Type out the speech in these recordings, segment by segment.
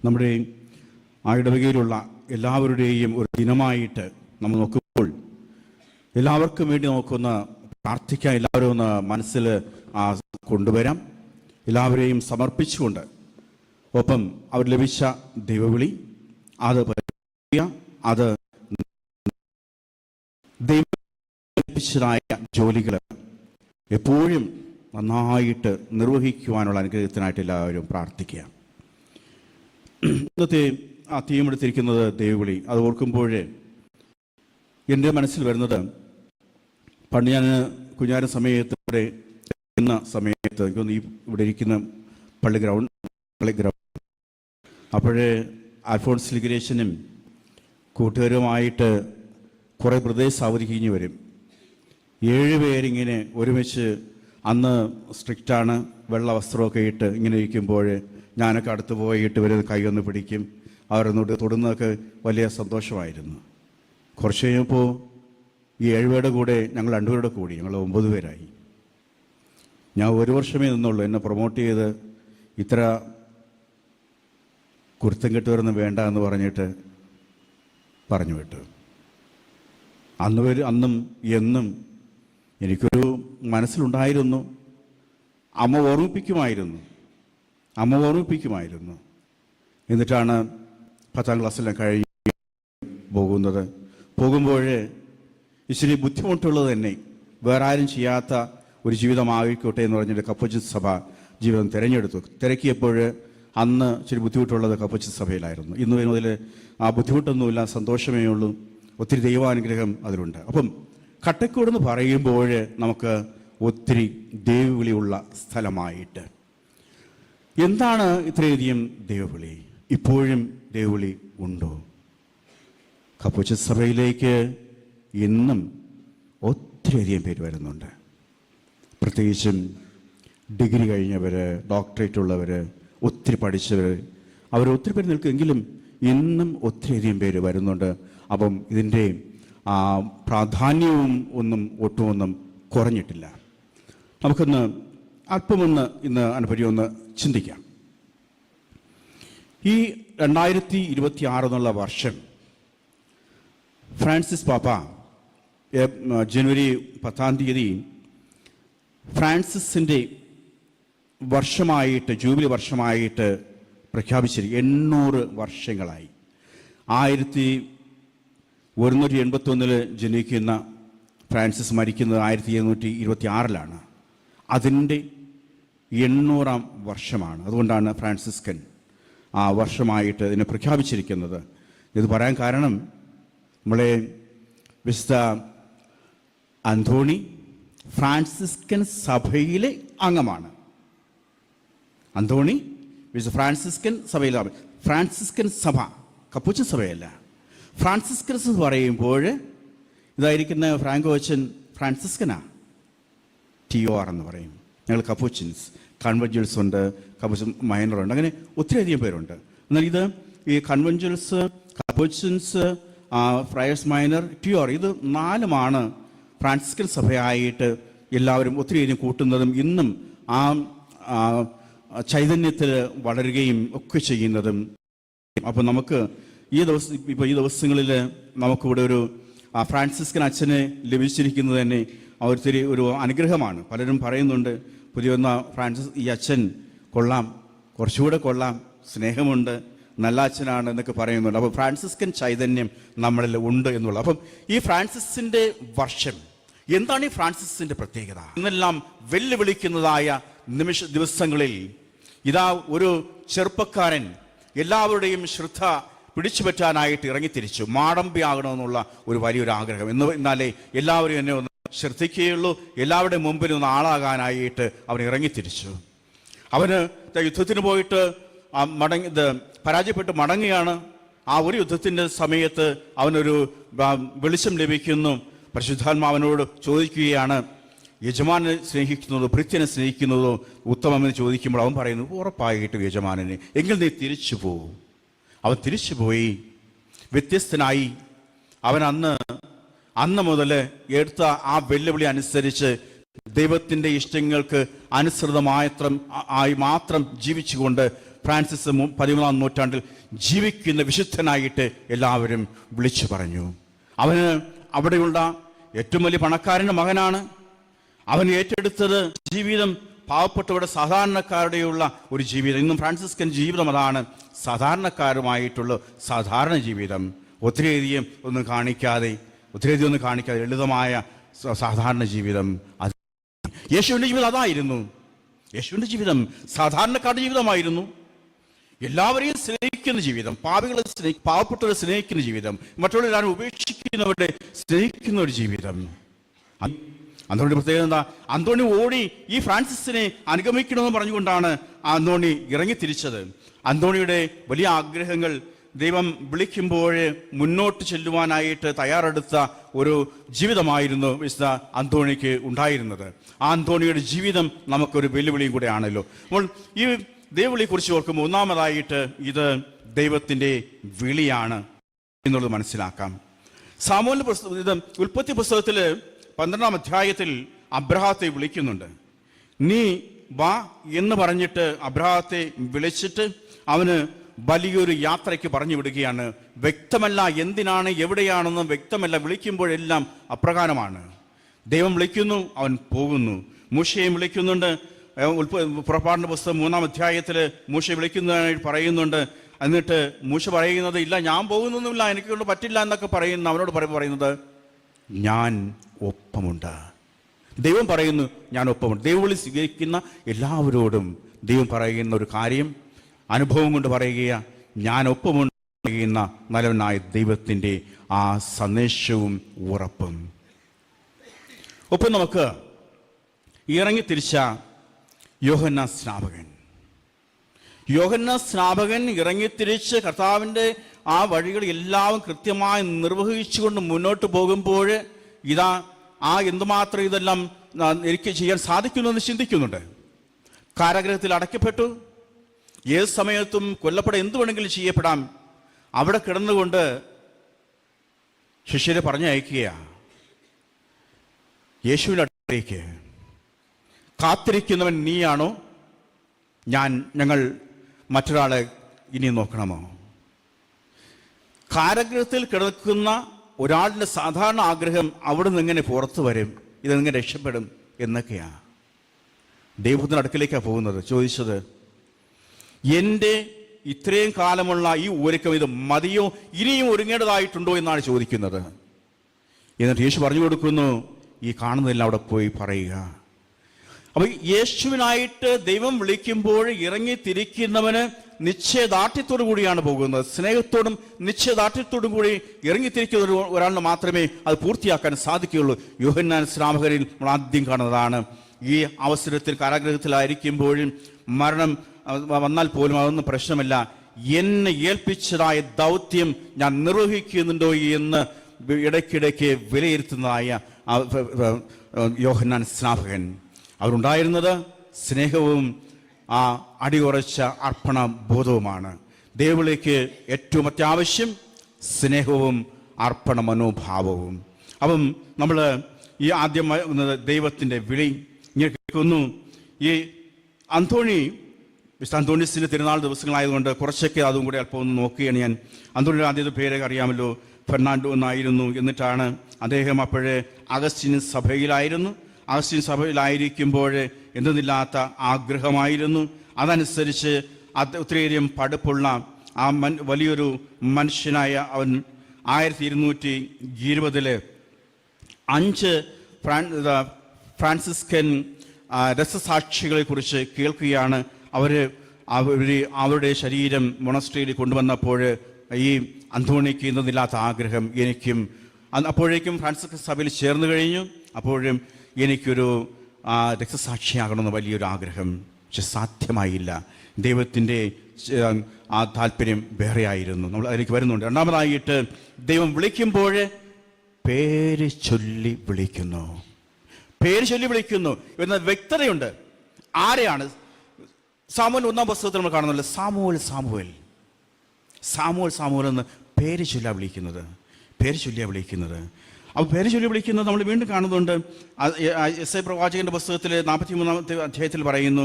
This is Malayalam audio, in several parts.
നമ്മുടെ ഇടവകയിലുള്ള എല്ലാവരുടെയും ഒരു ദിനമായിട്ട് നമ്മൾ നോക്കുമ്പോൾ എല്ലാവർക്കും വേണ്ടി നമുക്കൊന്ന് പ്രാർത്ഥിക്കാൻ, എല്ലാവരും ഒന്ന് മനസ്സിൽ കൊണ്ടുവരാം, എല്ലാവരെയും സമർപ്പിച്ചുകൊണ്ട് ഒപ്പം അവർ ലഭിച്ച ദൈവവിളി അത് ദൈവം ലഭിച്ചതായ ജോലികൾ എപ്പോഴും നന്നായിട്ട് നിർവഹിക്കുവാനുള്ള അനുഗ്രഹത്തിനായിട്ട് എല്ലാവരും പ്രാർത്ഥിക്കുക. ഇന്നത്തെ തീമെടുത്തിരിക്കുന്നത് ദൈവവിളി. അത് ഓർക്കുമ്പോൾ എൻ്റെ മനസ്സിൽ വരുന്നത്, പണ്ട് ഞാൻ കുഞ്ഞാര സമയത്ത് ഇവിടെ ഇരിക്കുന്ന സമയത്ത് എനിക്കൊന്ന് ഇവിടെ ഇരിക്കുന്ന പള്ളി ഗ്രൗണ്ട് അപ്പോഴേ അൽഫോൺസ് ലിഗരേഷനും കൂട്ടുകാരുമായിട്ട് കുറേ പ്രദേശം അവധി കഴിഞ്ഞ് വരും. 7 പേരിങ്ങനെ ഒരുമിച്ച്, അന്ന് സ്ട്രിക്റ്റാണ്, വെള്ള വസ്ത്രമൊക്കെ ഇട്ട് ഇങ്ങനെ ഇരിക്കുമ്പോൾ ഞാനൊക്കെ അടുത്ത് പോയിട്ട് ഇവർ കൈയൊന്ന് പിടിക്കും, അവരൊന്നോട്ട് തൊടുന്നതൊക്കെ വലിയ സന്തോഷമായിരുന്നു. കുറച്ച് കഴിഞ്ഞപ്പോൾ ഈ 7 പേരുടെ കൂടെ ഞങ്ങൾ 2 പേരുടെ കൂടി ഞങ്ങൾ 9 പേരായി. ഞാൻ 1 വർഷമേ നിന്നുള്ളൂ. എന്നെ പ്രൊമോട്ട് ചെയ്ത് ഇത്ര കുരുത്തം കെട്ടുവരൊന്നും വേണ്ട എന്ന് പറഞ്ഞിട്ട് പറഞ്ഞു വിട്ടു. അന്നും എന്നും എനിക്കൊരു മനസ്സിലുണ്ടായിരുന്നു, അമ്മ ഓർമ്മിപ്പിക്കുമായിരുന്നു. എന്നിട്ടാണ് 10ാം ക്ലാസ്സിലും കഴിഞ്ഞ് പോകുമ്പോൾ ഇച്ചിരി ബുദ്ധിമുട്ടുള്ളത് തന്നെ, വേറെ ആരും ചെയ്യാത്ത ഒരു ജീവിതമായിക്കോട്ടെ എന്ന് പറഞ്ഞിട്ട് കപ്പുച്ചിൻ സഭ ജീവിതം തിരക്കിയപ്പോൾ അന്ന് ഇച്ചിരി ബുദ്ധിമുട്ടുള്ളത് കപ്പുച്ചിൻ സഭയിലായിരുന്നു. ഇന്ന് വരുന്നതിൽ ആ ബുദ്ധിമുട്ടൊന്നുമില്ല, സന്തോഷമേ ഉള്ളൂ, ഒത്തിരി ദൈവാനുഗ്രഹം അതിലുണ്ട്. അപ്പം കട്ടക്കോട് എന്ന് പറയുമ്പോൾ നമുക്ക് ഒത്തിരി ദൈവവിളിയുള്ള സ്ഥലമായിട്ട്, എന്താണ് ഇത്രയധികം ദൈവവിളി? ഇപ്പോഴും ദൈവവിളി ഉണ്ടോ? കപ്പുച്ചിൻ സഭയിലേക്ക് ഇന്നും ഒത്തിരിയധികം പേര് വരുന്നുണ്ട്. പ്രത്യേകിച്ചും ഡിഗ്രി കഴിഞ്ഞവർ, ഡോക്ടറേറ്റ് ഉള്ളവർ, ഒത്തിരി പഠിച്ചവർ, അവർ ഒത്തിരി പേര് നിൽക്കുമെങ്കിലും ഇന്നും ഒത്തിരിയധികം പേര് വരുന്നുണ്ട്. അപ്പം ഇതിൻ്റെ പ്രാധാന്യവും ഒട്ടുമൊന്നും കുറഞ്ഞിട്ടില്ല. നമുക്കൊന്ന് അല്പമൊന്ന് ഇന്ന് അനുഭവം ഒന്ന് ചിന്തിക്കാം. ഈ 2026 എന്നുള്ള വർഷം ഫ്രാൻസിസ് പാപ്പ ജനുവരി 10-ാം തീയതി ഫ്രാൻസിസിൻ്റെ വർഷമായിട്ട്, ജൂബിലി വർഷമായിട്ട് പ്രഖ്യാപിച്ചിരിക്കും. 800 വർഷങ്ങളായി. 1181 ജനിക്കുന്ന ഫ്രാൻസിസ് മരിക്കുന്നത് 1726 അതിൻ്റെ 800-ാം വർഷമാണ്. അതുകൊണ്ടാണ് ഫ്രാൻസിസ്കൻ വർഷമായിട്ട് ഇതിനെ പ്രഖ്യാപിച്ചിരിക്കുന്നത്. ഇത് പറയാൻ കാരണം, നമ്മളെ വിശുദ്ധ അന്തോണി ഫ്രാൻസിസ്കൻ സഭയിലെ അംഗമാണ്. അന്തോണി വിശുദ്ധ ഫ്രാൻസിസ്കൻ സഭയിലെ, ഫ്രാൻസിസ്കൻ സഭ കപ്പുച്ചിൻ സഭയല്ല. ഫ്രാൻസിസ്കൻസ് എന്ന് പറയുമ്പോൾ ഇതായിരിക്കുന്ന ഫ്രാങ്കോ അച്ഛൻ ഫ്രാൻസിസ്കനാ, TOR എന്ന് പറയും. ഞങ്ങൾ കപ്പുച്ചിൻസ്, കൺവെൻച്വൽസ് ഉണ്ട്, കപ്പുച്ചിൻ മൈനറുണ്ട്, അങ്ങനെ ഒത്തിരിയധികം പേരുണ്ട്. എന്നാൽ ഇത് ഈ കൺവെൻച്വൽസ്, കപ്പുച്ചിൻസ്, ഫ്രയേഴ്സ് മൈനർ, TOR, ഇത് 4മാണ് ഫ്രാൻസിസ്കൻ സഭയായിട്ട് എല്ലാവരും ഒത്തിരിയധികം കൂട്ടുന്നതും ഇന്നും ആ ചൈതന്യത്തിൽ വളരുകയും ഒക്കെ ചെയ്യുന്നതും. അപ്പോൾ നമുക്ക് ഈ ദിവസങ്ങളിൽ നമുക്കിവിടെ ഒരു ഫ്രാൻസിസ്കൻ അച്ഛനെ ലഭിച്ചിരിക്കുന്നത് തന്നെ ഒത്തിരി ഒരു അനുഗ്രഹമാണ്. പലരും പറയുന്നുണ്ട്, പുതിയൊന്ന ഫ്രാൻസിസ് ഈ അച്ഛൻ കൊള്ളാം, കുറച്ചുകൂടെ കൊള്ളാം, സ്നേഹമുണ്ട്, നല്ല അച്ഛനാണ് എന്നൊക്കെ പറയുന്നുണ്ട്. അപ്പോൾ ഫ്രാൻസിസ്കൻ ചൈതന്യം നമ്മളിൽ ഉണ്ട് എന്നുള്ളത്. അപ്പം ഈ ഫ്രാൻസിസിൻ്റെ വർഷം എന്താണ്? ഈ ഫ്രാൻസിസിൻ്റെ പ്രത്യേകത എന്നെല്ലാം വെല്ലുവിളിക്കുന്നതായ ദിവസങ്ങളിൽ ഇതാ ഒരു ചെറുപ്പക്കാരൻ എല്ലാവരുടെയും ശ്രദ്ധ പിടിച്ചുപറ്റാനായിട്ട് ഇറങ്ങിത്തിരിച്ചു. മാടമ്പിയാകണമെന്നുള്ള ഒരു വലിയൊരു ആഗ്രഹം. എന്നാലേ എല്ലാവരും എന്നെ ഒന്ന് ശ്രദ്ധിക്കുകയുള്ളൂ, എല്ലാവരുടെയും മുമ്പിൽ ഒന്ന് ആളാകാനായിട്ട് അവൻ ഇറങ്ങിത്തിരിച്ചു. അവന് യുദ്ധത്തിന് പോയിട്ട് പരാജയപ്പെട്ട് മടങ്ങുകയാണ്. ആ ഒരു യുദ്ധത്തിൻ്റെ സമയത്ത് അവനൊരു വെളിച്ചം ലഭിക്കുന്നു. പരിശുദ്ധാത്മാവനോട് ചോദിക്കുകയാണ്, യജമാനെ സ്നേഹിക്കുന്നതോ ഭൃത്യനെ സ്നേഹിക്കുന്നതോ ഉത്തമമെന്ന് ചോദിക്കുമ്പോൾ അവൻ പറയുന്നു, ഉറപ്പായിട്ടും യജമാനനെ, എങ്കിൽ നീ തിരിച്ചു പോകും. അവൻ തിരിച്ചുപോയി, വ്യത്യസ്തനായി. അവൻ അന്ന് മുതൽ എടുത്ത ആ വെല്ലുവിളി അനുസരിച്ച് ദൈവത്തിൻ്റെ ഇഷ്ടങ്ങൾക്ക് അനുസൃതമായി മാത്രം ജീവിച്ചുകൊണ്ട് ഫ്രാൻസിസ് 13-ാം നൂറ്റാണ്ടിൽ ജീവിക്കുന്ന വിശുദ്ധനായിട്ട് എല്ലാവരും വിളിച്ചു പറഞ്ഞു. അവന് അവിടെയുള്ള ഏറ്റവും വലിയ പണക്കാരൻ്റെ മകനാണ്. അവൻ ഏറ്റെടുത്തത് ജീവിതം പാവപ്പെട്ടവരുടെ സാധാരണക്കാരുടെയുള്ള ഒരു ജീവിതം. ഇന്നും ഫ്രാൻസിസ്കൻ ജീവിതം അതാണ്, സാധാരണക്കാരുമായിട്ടുള്ള സാധാരണ ജീവിതം. ഒത്തിരിയധികം ഒന്നും കാണിക്കാതെ ലളിതമായ സാധാരണ ജീവിതം. അത് യേശുവിൻ്റെ ജീവിതം അതായിരുന്നു. യേശുവിൻ്റെ ജീവിതം സാധാരണക്കാരുടെ ജീവിതമായിരുന്നു. എല്ലാവരെയും സ്നേഹിക്കുന്ന ജീവിതം, പാവപ്പെട്ടവരെ സ്നേഹിക്കുന്ന ജീവിതം, മറ്റുള്ളവരെല്ലാവരും ഉപേക്ഷിക്കുന്നവരെ സ്നേഹിക്കുന്ന ഒരു ജീവിതം. അന്തോണിയുടെ പ്രത്യേകത എന്താ? അന്തോണി ഓടി ഈ ഫ്രാൻസിസിനെ അനുഗമിക്കണമെന്ന് പറഞ്ഞുകൊണ്ടാണ് അന്തോണി ഇറങ്ങിത്തിരിച്ചത്. അന്തോണിയുടെ വലിയ ആഗ്രഹങ്ങൾ ദൈവം വിളിക്കുമ്പോൾ മുന്നോട്ട് ചെല്ലുവാനായിട്ട് തയ്യാറെടുത്ത ഒരു ജീവിതമായിരുന്നു വിശുദ്ധ അന്തോണിക്ക് ഉണ്ടായിരുന്നത്. ആ അന്തോണിയുടെ ജീവിതം നമുക്കൊരു വെല്ലുവിളിയും കൂടെ ആണല്ലോ. അപ്പോൾ ഈ ദൈവവിളിയെക്കുറിച്ച് ഓർക്കുമ്പോൾ ഒന്നാമതായിട്ട് ഇത് ദൈവത്തിൻ്റെ വിളിയാണ് എന്നുള്ളത് മനസ്സിലാക്കാം. സാമൂഹ്യ ഇത് ഉൽപ്പത്തി പുസ്തകത്തിൽ 12-ാം അധ്യായത്തിൽ അബ്രഹാത്തെ വിളിക്കുന്നുണ്ട്. നീ വാ എന്ന് പറഞ്ഞിട്ട് അബ്രഹാത്തെ വിളിച്ചിട്ട് അവന് വലിയൊരു യാത്രയ്ക്ക് പറഞ്ഞു വിടുകയാണ്. വ്യക്തമല്ല എന്തിനാണ്, എവിടെയാണെന്നും വ്യക്തമല്ല. വിളിക്കുമ്പോഴെല്ലാം അപ്രകാരമാണ്. ദൈവം വിളിക്കുന്നു, അവൻ പോകുന്നു. മൂശയെയും വിളിക്കുന്നുണ്ട്. പുറപ്പാടിൻ്റെ പുസ്തകം 3-ാം അധ്യായത്തിൽ മൂശയെ വിളിക്കുന്നതായിട്ട് പറയുന്നുണ്ട്. എന്നിട്ട് മൂശ പറയുന്നത് ഇല്ല, ഞാൻ പോകുന്നൊന്നുമില്ല, എനിക്കൊണ്ട് പറ്റില്ല എന്നൊക്കെ പറയുന്നു. അവനോട് പറയുന്നത് ഞാൻ ഒപ്പമുണ്ട്. ദൈവം പറയുന്നു ഞാൻ ഒപ്പമുണ്ട്. ദൈവവിളി സ്വീകരിക്കുന്ന എല്ലാവരോടും ദൈവം പറയുന്ന ഒരു കാര്യം, അനുഭവം കൊണ്ട് പറയുക, ഞാൻ ഒപ്പമുണ്ട് പറയുന്ന നല്ലവനായ ദൈവത്തിൻ്റെ ആ സന്ദേശവും ഉറപ്പും. ഒപ്പം നമുക്ക് ഇറങ്ങിത്തിരിച്ച യോഹന്നാൻ സ്നാപകൻ ഇറങ്ങിത്തിരിച്ച് കർത്താവിൻ്റെ ആ വഴികൾ എല്ലാവരും കൃത്യമായി നിർവഹിച്ചുകൊണ്ട് മുന്നോട്ട് പോകുമ്പോൾ ഇതാ എന്തുമാത്രം ഇതെല്ലാം എനിക്ക് ചെയ്യാൻ സാധിക്കുമെന്ന് ചിന്തിക്കുന്നുണ്ട്. കാരാഗൃഹത്തിൽ അടയ്ക്കപ്പെട്ടു, ഏത് സമയത്തും എന്ത് വേണമെങ്കിലും ചെയ്യപ്പെടാം. അവിടെ കിടന്നുകൊണ്ട് ശിഷ്യരെ പറഞ്ഞയക്കുക യേശുവിൻ്റെ അടുത്തേക്ക്. കാത്തിരിക്കുന്നവൻ നീയാണോ? ഞങ്ങൾ മറ്റൊരാളെ ഇനി നോക്കണമോ? കാരാഗൃഹത്തിൽ കിടക്കുന്ന ഒരാളുടെ സാധാരണ ആഗ്രഹം അവിടെ നിന്ന് എങ്ങനെ പുറത്തു വരും, ഇതെങ്ങനെ രക്ഷപ്പെടും എന്നൊക്കെയാണ്. ദൈവത്തിൻ്റെ അടുക്കലേക്കാണ് പോകുന്നത്. ചോദിച്ചത്, എൻ്റെ ഇത്രയും കാലമുള്ള ഈ ഒരുക്കം ഇത് മതിയോ, ഇനിയും ഒരുങ്ങേണ്ടതായിട്ടുണ്ടോ എന്നാണ് ചോദിക്കുന്നത്. എന്നിട്ട് യേശു പറഞ്ഞു കൊടുക്കുന്നു, ഈ കാണുന്നതെല്ലാം അവിടെ പോയി പറയുക. അപ്പൊ യേശുവിനായിട്ട് ദൈവം വിളിക്കുമ്പോൾ ഇറങ്ങിത്തിരിക്കുന്നവന് നിശ്ചയദാർഢ്യത്തോടു കൂടിയാണ് പോകുന്നത്. സ്നേഹത്തോടും നിശ്ചയദാർഢ്യത്തോടും കൂടി ഇറങ്ങിത്തിരിക്കുന്ന ഒരാളിന് മാത്രമേ അത് പൂർത്തിയാക്കാൻ സാധിക്കുകയുള്ളൂ. യോഹന്നാൻ സ്നാപകരിൽ നമ്മൾ ആദ്യം കാണുന്നതാണ്. ഈ അവസരത്തിൽ കാരാഗൃഹത്തിലായിരിക്കുമ്പോഴും മരണം വന്നാൽ പോലും അതൊന്നും പ്രശ്നമല്ല, എന്നെ ഏൽപ്പിച്ചതായ ദൗത്യം ഞാൻ നിർവഹിക്കുന്നുണ്ടോ എന്ന് ഇടയ്ക്കിടയ്ക്ക് വിലയിരുത്തുന്നതായ യോഹന്നാൻ സ്നാപകൻ. അവരുണ്ടായിരുന്നത് സ്നേഹവും ആ അടിയുറച്ച അർപ്പണ ബോധവുമാണ്. ദൈവവിളിക്ക് ഏറ്റവും അത്യാവശ്യം സ്നേഹവും അർപ്പണ മനോഭാവവും. അപ്പം നമ്മൾ ഈ ആദ്യം ദൈവത്തിൻ്റെ വിളി ഇങ്ങനെ കേൾക്കുന്നു. ഈ അന്തോണീസിൻ്റെ തിരുനാൾ ദിവസങ്ങളായതുകൊണ്ട് കുറച്ചൊക്കെ അതും കൂടെ അല്പം ഒന്ന് നോക്കുകയാണ് ഞാൻ. അന്തോണിയുടെ ആദ്യത്തെ പേരൊക്കെ അറിയാമല്ലോ, ഫെർണാണ്ടോ എന്നായിരുന്നു. എന്നിട്ടാണ് അദ്ദേഹം അപ്പോഴേ അഗസ്റ്റിൻ സഭയിലായിരുന്നു. അഗസ്റ്റിൻ സഭയിലായിരിക്കുമ്പോൾ എന്തെന്നില്ലാത്ത ആഗ്രഹമായിരുന്നു. അതനുസരിച്ച് ഒത്തിരിയേറെ പഠിപ്പുള്ള ആ വലിയൊരു മനുഷ്യനായ അവൻ 1220 5 ഫ്രാൻസിസ്കൻ രസസാക്ഷികളെ കുറിച്ച് കേൾക്കുകയാണ്. അവരുടെ ശരീരം മൊണസ്ട്രിയിൽ കൊണ്ടുവന്നപ്പോൾ ഈ അന്തോണിക്ക് എന്തെന്നില്ലാത്ത ആഗ്രഹം എനിക്കും. അപ്പോഴേക്കും ഫ്രാൻസിസ്കൻ സഭയിൽ ചേർന്ന് കഴിഞ്ഞു. അപ്പോഴും എനിക്കൊരു രക്തസാക്ഷിയാകണമെന്ന് വലിയൊരു ആഗ്രഹം, പക്ഷെ സാധ്യമായില്ല. ദൈവത്തിൻ്റെ ആ താല്പര്യം വേറെയായിരുന്നു. നമ്മൾ അതിലേക്ക് വരുന്നുണ്ട്. രണ്ടാമതായിട്ട് ദൈവം വിളിക്കുമ്പോൾ പേര് ചൊല്ലി വിളിക്കുന്നു. എന്ന വ്യക്തതയുണ്ട്. ആരെയാണ്? സാമുവേൽ 1-ാം പുസ്തകത്തിൽ നമ്മൾ കാണുന്നില്ല, സാമുവേൽ എന്ന് പേര് ചൊല്ലിയാണ് വിളിക്കുന്നത്. അപ്പോൾ പേര് ചൊല്ലി വിളിക്കുന്നത് നമ്മൾ വീണ്ടും കാണുന്നുണ്ട്. യെശയ്യാ പ്രവാചകന്റെ പുസ്തകത്തിൽ 43-ാമത്തെ അധ്യായത്തിൽ പറയുന്നു,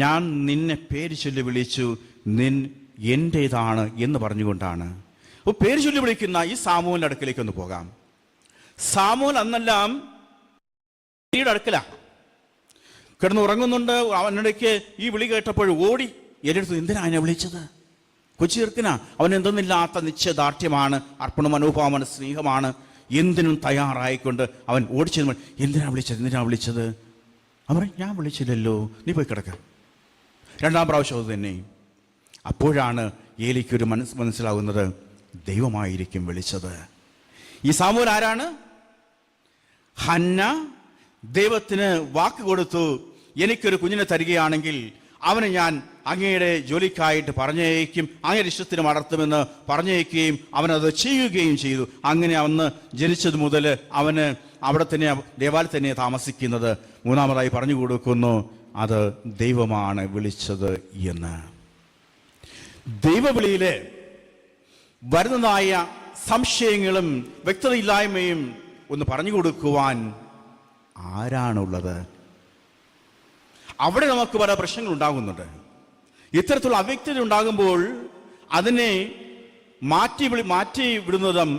ഞാൻ നിന്നെ പേര് ചൊല്ലി വിളിച്ചു, നിൻ എൻ്റേതാണ് എന്ന് പറഞ്ഞുകൊണ്ടാണ്. അപ്പോൾ പേര് ചൊല്ലി വിളിക്കുന്ന ഈ സാമുവേലിൻ്റെ അടുക്കലേക്ക് ഒന്ന് പോകാം. സാമുവേൽ അന്നെല്ലാം അടുക്കല കിടന്ന് ഉറങ്ങുന്നുണ്ട്. അവനിടയ്ക്ക് ഈ വിളി കേട്ടപ്പോൾ ഓടി എൻ്റെ എന്തിനാ എന്നെ വിളിച്ചത്? കൊച്ചു ചെറുക്കനാ, അവൻ എന്തെന്നില്ലാത്ത നിശ്ചയദാർഢ്യമാണ്, അർപ്പണ മനോഭാവമാണ്, സ്നേഹമാണ്, എന്തിനും തയ്യാറായിക്കൊണ്ട് അവൻ ഓടിച്ചത്. എന്തിനാ വിളിച്ചത്? അവൻ ഞാൻ വിളിച്ചില്ലല്ലോ, നീ പോയി കിടക്കാം. രണ്ടാം പ്രാവശ്യം അത് തന്നെ. അപ്പോഴാണ് ഏലിക്കൊരു മനസ്സിലാകുന്നത്, ദൈവമായിരിക്കും വിളിച്ചത്. ഈ സാമുവേൽ ആരാണ്? ഹന്ന ദൈവത്തിന് വാക്ക് കൊടുത്തു, എനിക്കൊരു കുഞ്ഞിനെ തരികയാണെങ്കിൽ അവന് ഞാൻ അങ്ങയുടെ ജോലിക്കായിട്ട് പറഞ്ഞയക്കും, അങ്ങയുടെ ഇഷ്ടത്തിന് വളർത്തുമെന്ന് പറഞ്ഞയക്കുകയും അവനത് ചെയ്യുകയും ചെയ്തു. അങ്ങനെ അന്ന് ജനിച്ചത് മുതൽ അവന് അവിടെ തന്നെ ദേവാലയത്തിൽ തന്നെ താമസിക്കുന്നത്. മൂന്നാമതായി പറഞ്ഞു കൊടുക്കുന്നു, അത് ദൈവമാണ് വിളിച്ചത് എന്ന്. ദൈവവിളിയില് വരുന്നതായ സംശയങ്ങളും വ്യക്തതയില്ലായ്മയും ഒന്ന് പറഞ്ഞു കൊടുക്കുവാൻ ആരാണുള്ളത്? അവിടെ നമുക്ക് പല പ്രശ്നങ്ങൾ ഉണ്ടാകുന്നുണ്ട്. ഇത്തരത്തിലുള്ള അവ്യക്തത ഉണ്ടാകുമ്പോൾ അതിനെ മാറ്റി വിടുന്നതും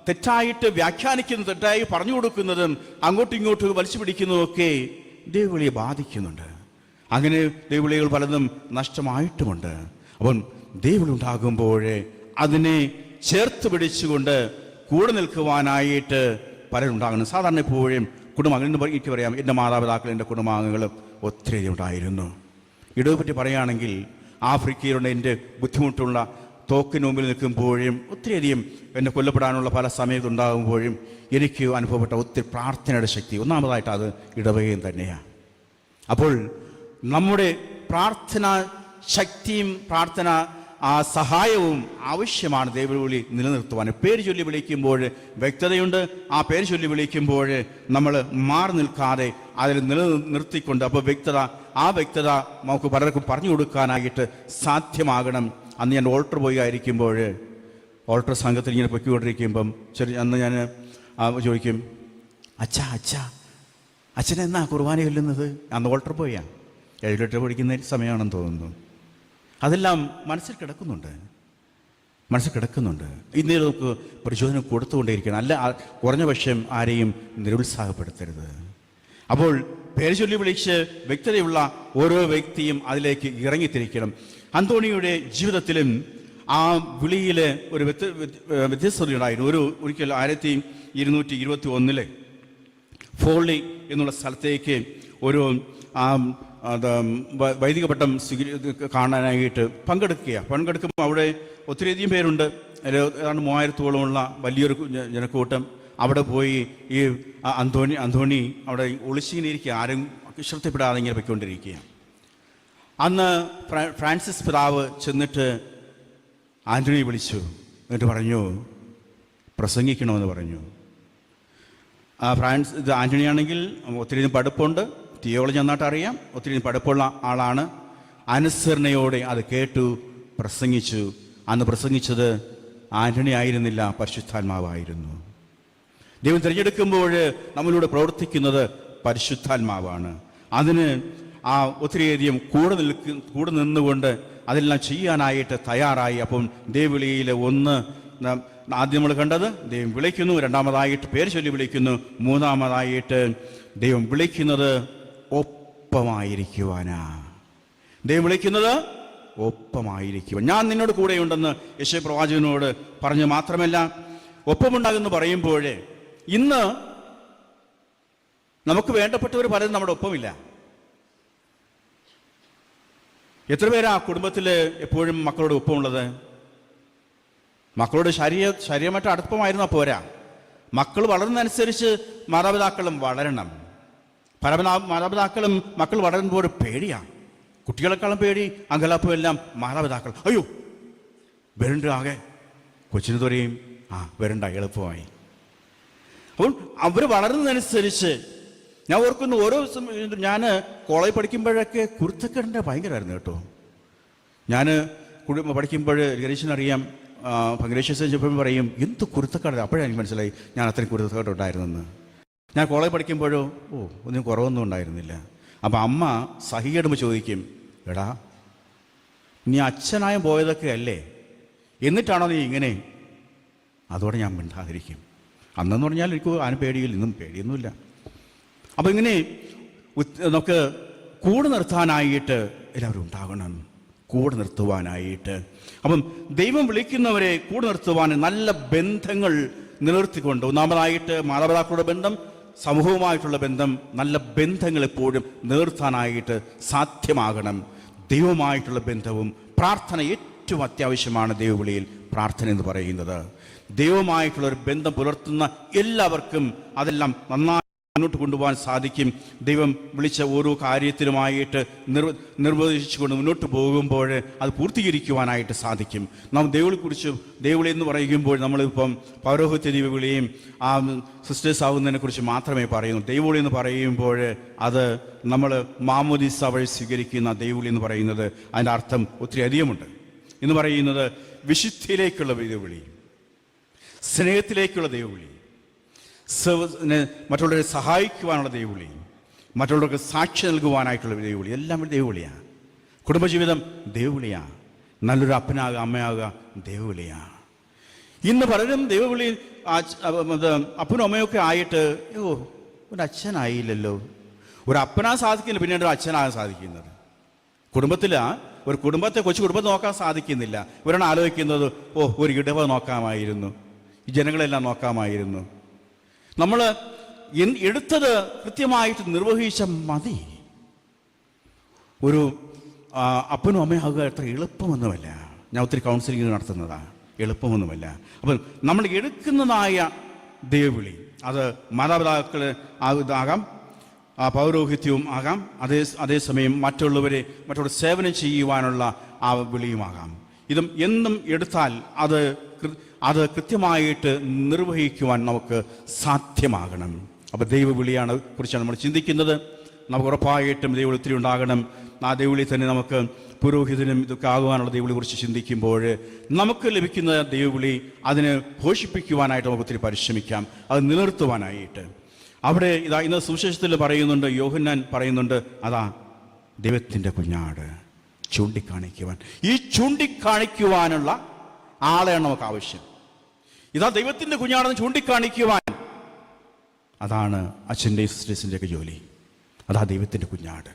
തെറ്റായിട്ട് വ്യാഖ്യാനിക്കുന്നതും തെറ്റായി പറഞ്ഞു കൊടുക്കുന്നതും അങ്ങോട്ടും ഇങ്ങോട്ടും വലിച്ചു പിടിക്കുന്നതൊക്കെ ദൈവവിളിയെ ബാധിക്കുന്നുണ്ട്. അങ്ങനെ ദൈവവിളികൾ പലതും നഷ്ടമായിട്ടുമുണ്ട്. അപ്പം ദൈവവിളി ഉണ്ടാകുമ്പോൾ അതിനെ ചേർത്ത് പിടിച്ചുകൊണ്ട് കൂടെ നിൽക്കുവാനായിട്ട് പലരുണ്ടാകുന്നു. സാധാരണ എപ്പോഴും കുടുംബാംഗങ്ങൾ എനിക്ക് പറയാം, എൻ്റെ മാതാപിതാക്കൾ, എൻ്റെ കുടുംബാംഗങ്ങളും ഒത്തിരി ഉണ്ടായിരുന്നു. ഇടവെ പറ്റി പറയുകയാണെങ്കിൽ ആഫ്രിക്കയിലുള്ള എൻ്റെ ബുദ്ധിമുട്ടുള്ള തോക്കിന് മുമ്പിൽ നിൽക്കുമ്പോഴും ഒത്തിരിയധികം എന്നെ കൊല്ലപ്പെടാനുള്ള പല സമയത്തുണ്ടാകുമ്പോഴും എനിക്ക് അനുഭവപ്പെട്ട ഒത്തിരി പ്രാർത്ഥനയുടെ ശക്തി, ഒന്നാമതായിട്ട് അത് ഇടവകയും തന്നെയാണ്. അപ്പോൾ നമ്മുടെ പ്രാർത്ഥന ശക്തിയും പ്രാർത്ഥന സഹായവും ആവശ്യമാണ് ദൈവവിളി നിലനിർത്തുവാൻ. പേര് ചൊല്ലി വിളിക്കുമ്പോൾ വ്യക്തതയുണ്ട്. ആ പേര് ചൊല്ലി വിളിക്കുമ്പോൾ നമ്മൾ മാറി നിൽക്കാതെ അതിൽ നിലനിർത്തിക്കൊണ്ട്, അപ്പോൾ ആ വ്യക്തത നമുക്ക് പലർക്കും പറഞ്ഞു കൊടുക്കാനായിട്ട് സാധ്യമാകണം. അന്ന് ഞാൻ ഓൾട്ടർ പോയി ആയിരിക്കുമ്പോൾ, ഓൾട്ടർ സംഘത്തിൽ ഇങ്ങനെ പൊയ്ക്കൊണ്ടിരിക്കുമ്പം അന്ന് ഞാൻ ചോദിക്കും, അച്ഛനെന്നാ കുർബാന ചൊല്ലുന്നത്? അന്ന് ഓൾട്ടർ പോയാ 7 പഠിക്കുന്ന സമയമാണെന്ന് തോന്നുന്നു. അതെല്ലാം മനസ്സിൽ കിടക്കുന്നുണ്ട്. ഇന്നേ നമുക്ക് പ്രചോദനം കൊടുത്തുകൊണ്ടേയിരിക്കണം. അല്ല, കുറഞ്ഞ പക്ഷം ആരെയും നിരുത്സാഹപ്പെടുത്തരുത്. അപ്പോൾ പേര് ചൊല്ലി വിളിച്ച് വ്യക്തതയുള്ള ഓരോ വ്യക്തിയും അതിലേക്ക് ഇറങ്ങിത്തിരിക്കണം. അന്തോണിയുടെ ജീവിതത്തിലും ആ വിളിയിൽ ഒരു വ്യത്യസ്തത ഉണ്ടായിരുന്നു. ഒരിക്കൽ 1221 ഫോർലി എന്നുള്ള സ്ഥലത്തേക്ക് ഒരു വൈദിക പട്ടം കാണാനായിട്ട് പങ്കെടുക്കുമ്പോൾ അവിടെ ഒത്തിരിയധികം പേരുണ്ട്. ഏതാണ്ട് 3000-ഓളമുള്ള വലിയൊരു ജനക്കൂട്ടം. അവിടെ പോയി ഈ അന്തോണി അവിടെ ഒളിച്ചിങ്ങനെ ഇരിക്കുക, ആരും ശ്രദ്ധപ്പെടാതെ ഇങ്ങനെ പൊയ്ക്കൊണ്ടിരിക്കുക. അന്ന് ഫ്രാൻസിസ് പിതാവ് ചെന്നിട്ട് ആന്റണിയെ വിളിച്ചു. എന്നിട്ട് പറഞ്ഞു, പ്രസംഗിക്കണമെന്ന് പറഞ്ഞു. ഇത് ആന്റണിയാണെങ്കിൽ ഒത്തിരി പഠിപ്പുണ്ട്, തിയോളജി നന്നായിട്ട് അറിയാം, ഒത്തിരി പഠിപ്പുള്ള ആളാണ്. അനുസരണയോടെ അത് കേട്ടു, പ്രസംഗിച്ചു. അന്ന് പ്രസംഗിച്ചത് ആന്റണി ആയിരുന്നില്ല, പരിശുദ്ധാത്മാവായിരുന്നു. ദൈവം തിരഞ്ഞെടുക്കുമ്പോൾ നമ്മളിലൂടെ പ്രവർത്തിക്കുന്നത് പരിശുദ്ധാത്മാവാണ്. അതിന് ഒത്തിരിയധികം കൂടെ നിന്നുകൊണ്ട് അതെല്ലാം ചെയ്യാനായിട്ട് തയ്യാറായി. അപ്പം ദൈവവിളിയിൽ ആദ്യം നമ്മൾ കണ്ടത് ദൈവം വിളിക്കുന്നു, രണ്ടാമതായിട്ട് പേര് ചൊല്ലി വിളിക്കുന്നു, മൂന്നാമതായിട്ട് ദൈവം വിളിക്കുന്നത് ഒപ്പമായിരിക്കുവാനാ. ദൈവം വിളിക്കുന്നത് ഒപ്പമായിരിക്കുവാൻ. ഞാൻ നിന്നോട് കൂടെയുണ്ടെന്ന് യെശയ്യാ പ്രവാചകനോട് പറഞ്ഞു. മാത്രമല്ല, ഒപ്പമുണ്ടാകുമെന്ന് പറയുമ്പോൾ ഇന്ന് നമുക്ക് വേണ്ടപ്പെട്ടവർ പലരും നമ്മുടെ ഒപ്പമില്ല. എത്ര പേരാ കുടുംബത്തിൽ എപ്പോഴും മക്കളോട് ഒപ്പമുള്ളത്? മക്കളോട് ശരീരമായിട്ട് അടുപ്പമായിരുന്നാൽ പോരാ, മക്കൾ വളരുന്നതനുസരിച്ച് മാതാപിതാക്കളും വളരണം. പല മാതാപിതാക്കളും മക്കൾ വളരുമ്പോൾ പേടിയാണ്. കുട്ടികളെക്കാളും പേടി, അങ്കലാപ്പും എല്ലാം മാതാപിതാക്കൾ. അയ്യോ വരണ്ട, ആകെ കൊച്ചിന് തുറയും വരണ്ട, എളുപ്പമായി. അപ്പോൾ അവർ വളരുന്നതനുസരിച്ച് ഞാൻ ഓർക്കുന്നു, ഓരോ ദിവസം ഞാൻ കോളേജ് പഠിക്കുമ്പോഴൊക്കെ കുരുത്തക്കേടിൻ്റെ ഭയങ്കരമായിരുന്നു കേട്ടോ. ഞാൻ പഠിക്കുമ്പോൾ ഗരീഷിനറിയാം, ഗരീഷ് ചെപ്പം പറയും, എന്ത് കുരുത്തക്കേട്. അപ്പോഴേ എനിക്ക് മനസ്സിലായി ഞാൻ അത്രയും കുരുത്തക്കേടുണ്ടായിരുന്നെന്ന്. ഞാൻ കോളേജ് പഠിക്കുമ്പോഴോ ഒന്നും കുറവൊന്നും ഉണ്ടായിരുന്നില്ല. അപ്പം അമ്മ സഹികേടുമ്പോൾ ചോദിക്കും, എടാ, നീ അച്ഛനായ പോയതൊക്കെ അല്ലേ, എന്നിട്ടാണോ നീ ഇങ്ങനെ? അതോടെ ഞാൻ മിണ്ടാതിരിക്കും. അന്നെന്ന് പറഞ്ഞാൽ എനിക്ക് അതിന് പേടിയില്ല, ഇന്നും പേടിയൊന്നുമില്ല. അപ്പം ഇങ്ങനെ നമുക്ക് കൂടെ നിർത്താനായിട്ട് എല്ലാവരും ഉണ്ടാകണം, കൂടെ നിർത്തുവാനായിട്ട്. അപ്പം ദൈവം വിളിക്കുന്നവരെ കൂടെ നിർത്തുവാൻ നല്ല ബന്ധങ്ങൾ നിലനിർത്തിക്കൊണ്ട്, ഒന്നാമതായിട്ട് മാതാപിതാക്കളുടെ ബന്ധം, സമൂഹവുമായിട്ടുള്ള ബന്ധം, നല്ല ബന്ധങ്ങൾ എപ്പോഴും നിലനിർത്താനായിട്ട് സാധ്യമാകണം. ദൈവവുമായിട്ടുള്ള ബന്ധവും പ്രാർത്ഥന ഏറ്റവും അത്യാവശ്യമാണ്. ദൈവവിളിയിൽ പ്രാർത്ഥന എന്ന് പറയുന്നത് ദൈവവുമായിട്ടുള്ളൊരു ബന്ധം പുലർത്തുന്ന എല്ലാവർക്കും അതെല്ലാം നന്നായി മുന്നോട്ട് കൊണ്ടുപോകാൻ സാധിക്കും. ദൈവം വിളിച്ച ഓരോ കാര്യത്തിലുമായിട്ട് നിർവഹിച്ചുകൊണ്ട് മുന്നോട്ട് പോകുമ്പോൾ അത് പൂർത്തീകരിക്കുവാനായിട്ട് സാധിക്കും. നാം ദൈവവിളിയെക്കുറിച്ച്, ദൈവവിളി എന്ന് പറയുമ്പോൾ നമ്മളിപ്പം പൗരോഹിത്യ ദൈവവിളിയും ആ സിസ്റ്റേഴ്സ് ആവുന്നതിനെക്കുറിച്ച് മാത്രമേ പറയുന്നു. ദൈവവിളി എന്ന് പറയുമ്പോൾ അത് നമ്മൾ മാമോദീസ വഴി സ്വീകരിക്കുന്ന ദൈവവിളി എന്ന് പറയുന്നത് അതിൻ്റെ അർത്ഥം ഒത്തിരി അധികമുണ്ട്. എന്ന് പറയുന്നത് വിശുദ്ധിയിലേക്കുള്ള ദൈവവിളി, സ്നേഹത്തിലേക്കുള്ള ദൈവവിളി, മറ്റുള്ളവരെ സഹായിക്കുവാനുള്ള ദൈവവിളി, മറ്റുള്ളവർക്ക് സാക്ഷി നൽകുവാനായിട്ടുള്ള ദൈവവിളി, എല്ലാം ദൈവവിളിയാണ്. കുടുംബജീവിതം ദൈവവിളിയാണ്. നല്ലൊരു അപ്പനാകുക, അമ്മയാകുക ദൈവവിളിയാണ്. ഇന്ന് പലരും ദൈവവിളി അപ്പനും അമ്മയൊക്കെ ആയിട്ട് ഒരു അച്ഛനായില്ലല്ലോ, ഒരു അപ്പനാ സാധിക്കില്ല, പിന്നീട് ഒരു അച്ഛനാകാൻ സാധിക്കുന്നത്. ഒരു കുടുംബത്തെ, കൊച്ചു കുടുംബത്തെ നോക്കാൻ സാധിക്കുന്നില്ല. ഇവരാണ് ആലോചിക്കുന്നത്, ഒരു ഇടവ നോക്കാമായിരുന്നു, ഈ ജനങ്ങളെല്ലാം നോക്കാമായിരുന്നു. നമ്മൾ എടുത്തത് കൃത്യമായിട്ട് നിർവഹിച്ച മതി. ഒരു അപ്പനും അമ്മയാകുക അത്ര എളുപ്പമൊന്നുമല്ല. ഞാൻ ഒത്തിരി കൗൺസിലിംഗ് നടത്തുന്നതാണ്, എളുപ്പമൊന്നുമല്ല. അപ്പം നമ്മൾ എടുക്കുന്നതായ ദൈവവിളി അത് മാതാപിതാക്കൾ ആകാം, പൗരോഹിത്യവും ആകാം, അതേസമയം മറ്റുള്ളവരെ സേവനം ചെയ്യുവാനുള്ള ആ വിളിയുമാകാം. ഇതും എന്നും എടുത്താൽ അത് കൃത്യമായിട്ട് നിർവഹിക്കുവാൻ നമുക്ക് സാധ്യമാകണം. അപ്പോൾ ദൈവവിളിയാണ് കുറിച്ചാണ് നമ്മൾ ചിന്തിക്കുന്നത്. നമുക്ക് ഉറപ്പായിട്ടും ദൈവവിളി ഒത്തിരി ഉണ്ടാകണം. ആ ദൈവവിളി തന്നെ നമുക്ക് പുരോഹിതനും ഇതൊക്കെ ആകുവാനുള്ള ദൈവവിളി കുറിച്ച് ചിന്തിക്കുമ്പോൾ നമുക്ക് ലഭിക്കുന്ന ദൈവവിളി അതിനെ പോഷിപ്പിക്കുവാനായിട്ട് നമുക്ക് ഒത്തിരി പരിശ്രമിക്കാം, അത് നിലനിർത്തുവാനായിട്ട്. അവിടെ ഇന്ന് സുവിശേഷത്തിൽ പറയുന്നുണ്ട്, യോഹന്നാൻ പറയുന്നുണ്ട്, അതാ ദൈവത്തിൻ്റെ കുഞ്ഞാട് ചൂണ്ടിക്കാണിക്കുവാൻ. ഈ ചൂണ്ടിക്കാണിക്കുവാനുള്ള ആളെയാണ് നമുക്ക് ആവശ്യം. ഇതാ ദൈവത്തിൻ്റെ കുഞ്ഞാടെന്ന് ചൂണ്ടിക്കാണിക്കുവാൻ, അതാണ് അച്ഛൻ്റെയും സിസ്റ്റേഴ്സിൻ്റെയൊക്കെ ജോലി. അതാ ദൈവത്തിൻ്റെ കുഞ്ഞാട്,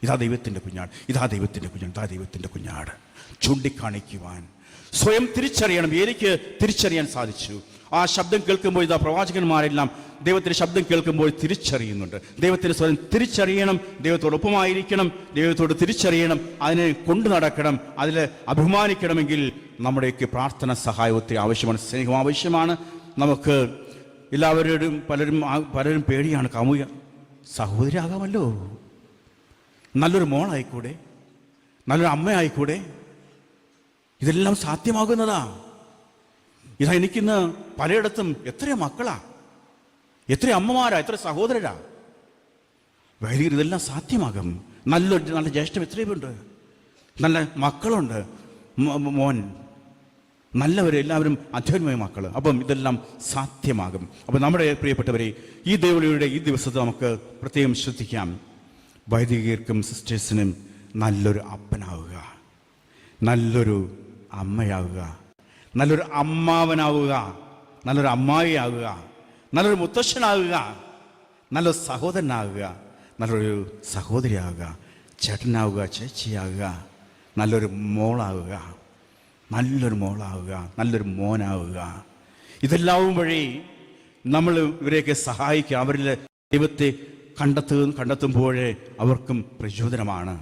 ഇതാ ദൈവത്തിൻ്റെ കുഞ്ഞാട്, ഇതാ ദൈവത്തിൻ്റെ കുഞ്ഞാട്, ഇതാ ദൈവത്തിൻ്റെ കുഞ്ഞാട് ചൂണ്ടിക്കാണിക്കുവാൻ. സ്വയം തിരിച്ചറിയണം. എനിക്ക് തിരിച്ചറിയാൻ സാധിച്ചു. ആ ശബ്ദം കേൾക്കുമ്പോൾ ഇതാ പ്രവാചകന്മാരെല്ലാം ദൈവത്തിൻ്റെ ശബ്ദം കേൾക്കുമ്പോൾ തിരിച്ചറിയുന്നുണ്ട്. ദൈവത്തിൻ്റെ സ്വയം തിരിച്ചറിയണം, ദൈവത്തോടൊപ്പമായിരിക്കണം, ദൈവത്തോട് തിരിച്ചറിയണം, അതിനെ കൊണ്ടു നടക്കണം, അതിൽ അഭിമാനിക്കണമെങ്കിൽ നമ്മുടെയൊക്കെ പ്രാർത്ഥന സഹായം ഒത്തിരി ആവശ്യമാണ്, സ്നേഹം ആവശ്യമാണ്. നമുക്ക് എല്ലാവരോടും പലരും പേടിയാണ്. കാമുക സഹോദരിയാകാമല്ലോ, നല്ലൊരു മോളായിക്കൂടെ, നല്ലൊരു അമ്മയായിക്കൂടെ, ഇതെല്ലാം സാധ്യമാകുന്നതാ. ഇതാ എനിക്കിന്ന് പലയിടത്തും എത്ര മക്കളാ, എത്ര അമ്മമാരാ, എത്ര സഹോദരരാ. വൈദികർ ഇതെല്ലാം സാധ്യമാകും. നല്ല ജ്യേഷ്ഠം എത്രയുമുണ്ട്, നല്ല മക്കളുണ്ട്, മോൻ നല്ലവരെല്ലാവരും അധ്വാനമായ മക്കൾ. അപ്പം ഇതെല്ലാം സാധ്യമാകും. അപ്പം നമ്മുടെ പ്രിയപ്പെട്ടവരെ, ഈ ദൈവവിളിയുടെ ഈ ദിവസത്തെ നമുക്ക് പ്രത്യേകം ശ്രദ്ധിക്കാം. വൈദികർക്കും സിസ്റ്റേഴ്സിനും നല്ലൊരു അപ്പനാവുക, നല്ലൊരു അമ്മയാവുക, നല്ലൊരു അമ്മാവനാവുക, നല്ലൊരു അമ്മായിയാവുക, നല്ലൊരു മുത്തശ്ശനാവുക, നല്ലൊരു സഹോദരനാവുക, നല്ലൊരു സഹോദരിയാവുക, ചേട്ടനാവുക, ചേച്ചിയാവുക, നല്ലൊരു മോളാവുക, നല്ലൊരു മോളാവുക, നല്ലൊരു മോനാവുക. ഇതെല്ലാം വഴി നമ്മൾ ഇവരെയൊക്കെ സഹായിക്കുക. അവരിൽ ദൈവത്തെ കണ്ടെത്തുമ്പോഴേ അവർക്കും പ്രചോദനമാണ്.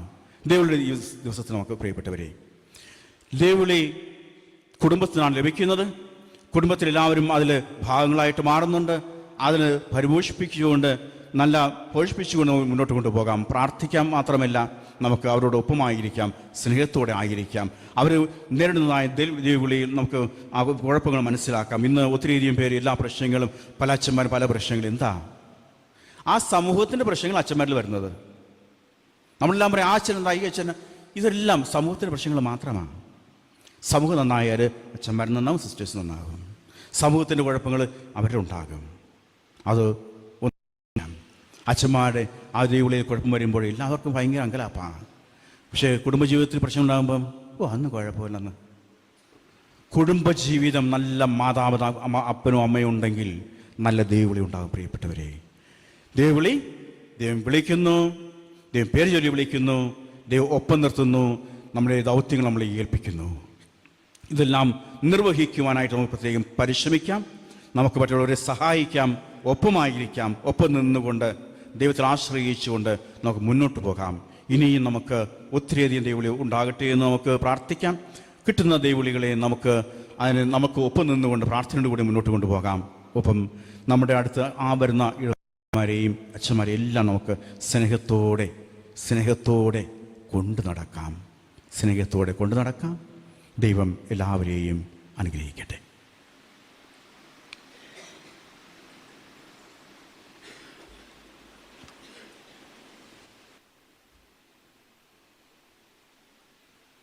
ദൈവവിളി ഈ ദിവസത്തിൽ നമുക്ക് പ്രിയപ്പെട്ടവരെ, ദൈവവിളി കുടുംബത്തിനാണ് ലഭിക്കുന്നത്. കുടുംബത്തിലെല്ലാവരും അതിൽ ഭാഗങ്ങളായിട്ട് മാറുന്നുണ്ട്. അതിന് പരിപോഷിപ്പിച്ചുകൊണ്ട് പോഷിപ്പിച്ചുകൊണ്ട് മുന്നോട്ട് കൊണ്ടുപോകാം. പ്രാർത്ഥിക്കാം മാത്രമല്ല, നമുക്ക് അവരോടൊപ്പമായിരിക്കാം, സ്നേഹത്തോടെ ആയിരിക്കാം. അവർ നേരിടുന്നതായ ദൈവവിളിയിൽ നമുക്ക് ആ കുഴപ്പങ്ങൾ മനസ്സിലാക്കാം. ഇന്ന് ഒത്തിരിയധികം പേര് എല്ലാ പ്രശ്നങ്ങളും, പല അച്ഛന്മാരും പല പ്രശ്നങ്ങളും, എന്താ ആ സമൂഹത്തിൻ്റെ പ്രശ്നങ്ങൾ അച്ഛന്മാരിൽ വരുന്നത്. നമ്മളെല്ലാം പറയും ആ അച്ഛൻ എന്താ, ഈ അച്ഛൻ, ഇതെല്ലാം സമൂഹത്തിൻ്റെ പ്രശ്നങ്ങൾ മാത്രമാണ്. സമൂഹം നന്നായാൽ അച്ഛന്മാർ നന്നാവും, സിസ്റ്റേഴ്സ് നന്നാകും. സമൂഹത്തിൻ്റെ കുഴപ്പങ്ങൾ അവരിലുണ്ടാകും. അത് അച്ഛന്മാരുടെ ആ ദൈവവിളിയിൽ കുഴപ്പം വരുമ്പോൾ എല്ലാവർക്കും ഭയങ്കര അങ്കലാപ്പാണ്. പക്ഷേ കുടുംബജീവിതത്തിൽ പ്രശ്നം ഉണ്ടാകുമ്പം അന്ന് കുഴപ്പമില്ലെന്ന്. കുടുംബജീവിതം നല്ല അപ്പനും അമ്മയും ഉണ്ടെങ്കിൽ നല്ല ദൈവവിളി ഉണ്ടാകും. പ്രിയപ്പെട്ടവരെ, ദൈവവിളി, ദൈവം വിളിക്കുന്നു, ദൈവം പേര് ചൊല്ലി വിളിക്കുന്നു, ദൈവം ഒപ്പം നിർത്തുന്നു, നമ്മുടെ ദൗത്യങ്ങൾ നമ്മളെ ഏൽപ്പിക്കുന്നു. ഇതെല്ലാം നിർവഹിക്കുവാനായിട്ട് നമുക്ക് പ്രത്യേകം പരിശ്രമിക്കാം. നമുക്ക് മറ്റുള്ളവരെ സഹായിക്കാം, ഒപ്പമായിരിക്കാം. ഒപ്പം നിന്നുകൊണ്ട് ദൈവത്തിൽ ആശ്രയിച്ചുകൊണ്ട് നമുക്ക് മുന്നോട്ട് പോകാം. ഇനിയും നമുക്ക് ഒത്തിരിയധികം ദൈവവിളി ഉണ്ടാകട്ടെ എന്ന് നമുക്ക് പ്രാർത്ഥിക്കാം. കിട്ടുന്ന ദൈവവിളികളെ നമുക്ക് ഒപ്പം നിന്നുകൊണ്ട് പ്രാർത്ഥനയോട് കൂടി മുന്നോട്ട് കൊണ്ടുപോകാം. ഒപ്പം നമ്മുടെ അടുത്ത് വരുന്ന ഇളമാരെയും അച്ഛന്മാരെയും എല്ലാം നമുക്ക് സ്നേഹത്തോടെ കൊണ്ടു നടക്കാം. ദൈവം എല്ലാവരെയും അനുഗ്രഹിക്കട്ടെ.